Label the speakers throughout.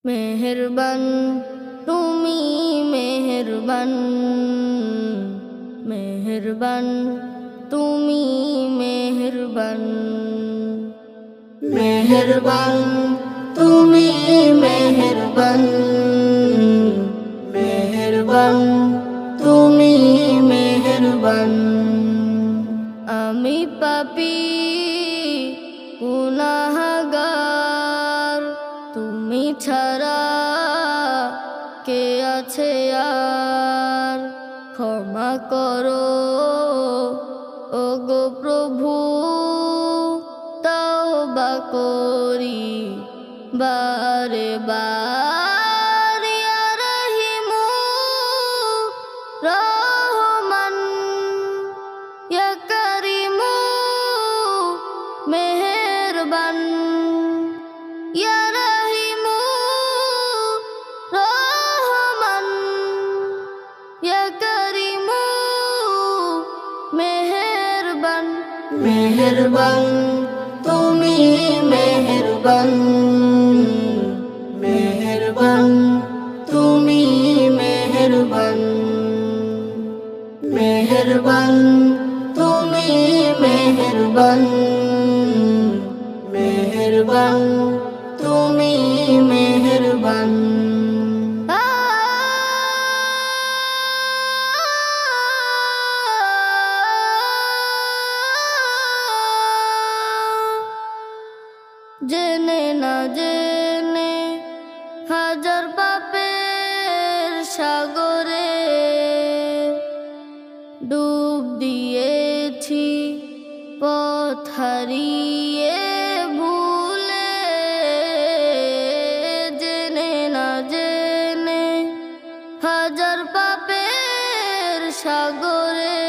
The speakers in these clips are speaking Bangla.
Speaker 1: মেহেরবান তুমি মেহেরবান, মেহেরবান তুমি মেহেরবান, মেহেরবান তুমি মেহেরবান, মেহেরবান তুমি মেহেরবান। আমি পাপী গুনাহগার, তুমি ছাড়া কে আছে আর? ক্ষমা করো ওগো প্রভু, তওবা করি বারে বার। ইয়া রহিমু রহমান, ইয়া করিমু মেহেরবান, ইয়া রহিমু রহমান, ইয়া করিমু মেহেরবান। মেহেরবান তুমি মেহেরবান, মেহেরবান তুমি মেহেরবান, মেহেরবান তুমি মেহেরবান, মেহেরবান তুমি মেহেরবান। জেনে না জেনে হাজার পাপের সাগরে ডুব দিয়েছি, পথ হারিয়ে ভুলে। জেনে না জেনে হাজার পাপের সাগরে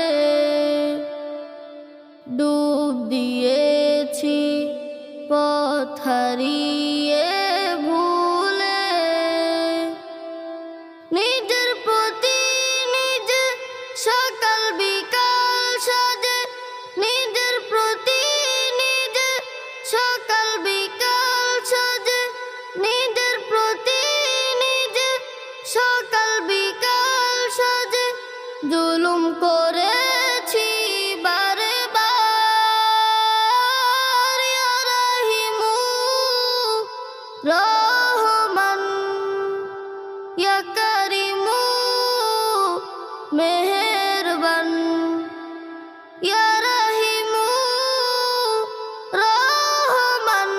Speaker 1: ডুব দিয়েছি, পথ হারিয়ে ভুলে। নিজের প্রতি নিজে সকাল বিকাল সাজে, নিজের প্রতি নিজে সকাল বিকাল সাজে, নিজের প্রতি নিজে সকাল বিকাল সাজে। জুলুম করেছি বারে বার, ইয়া রহিমু রহমান, ইয়া করিমু মেহেরবান, ইয়া রহিমু রহমান,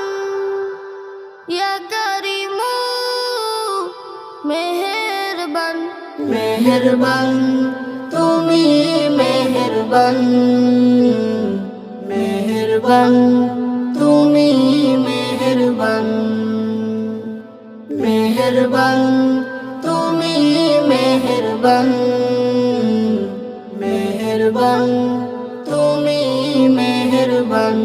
Speaker 1: ইয়া করিমু মেহেরবান। মেহেরবান তুমি মেহেরবান, মেহেরবান তুমি মেহেরবান, মেহেরবান তুমি মেহেরবান, মেহেরবান তুমি মেহেরবান।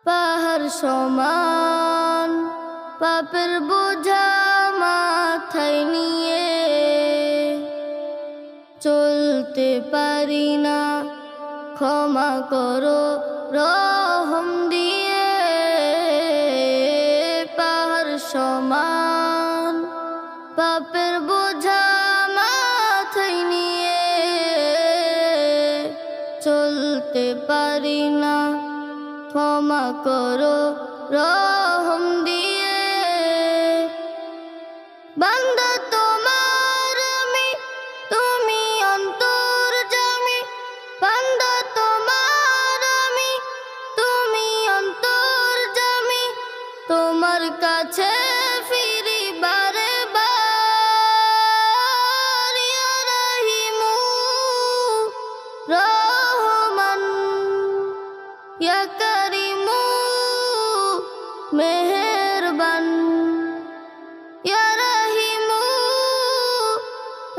Speaker 1: পাহাড় সমান পাপের বোঝা মাথায় নিয়ে চলতে পারি না, ক্ষমা করো রহম দিয়ে। পাহাড় সমান পাপের বোঝা মাথায় নিয়ে চলতে পারি না, ক্ষমা করো রহম দিয়ে। বান্দা তোমার আমি, তুমি অন্তর্যামী। বান্দা তোমার আমি, তুমি অন্তর্যামী। তোমার কাছে ফিরি বারে বার, ইয়া রহিমু রহমান, ইয়া করিমু মেহেরবান, ইয়া রহিমু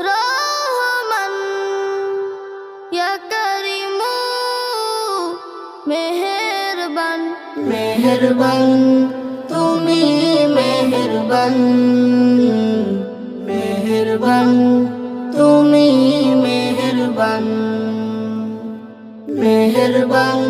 Speaker 1: রহমান, ইয়া করিমু মেহেরবান। মেহেরবান তুমি মেহেরবান, মেহেরবান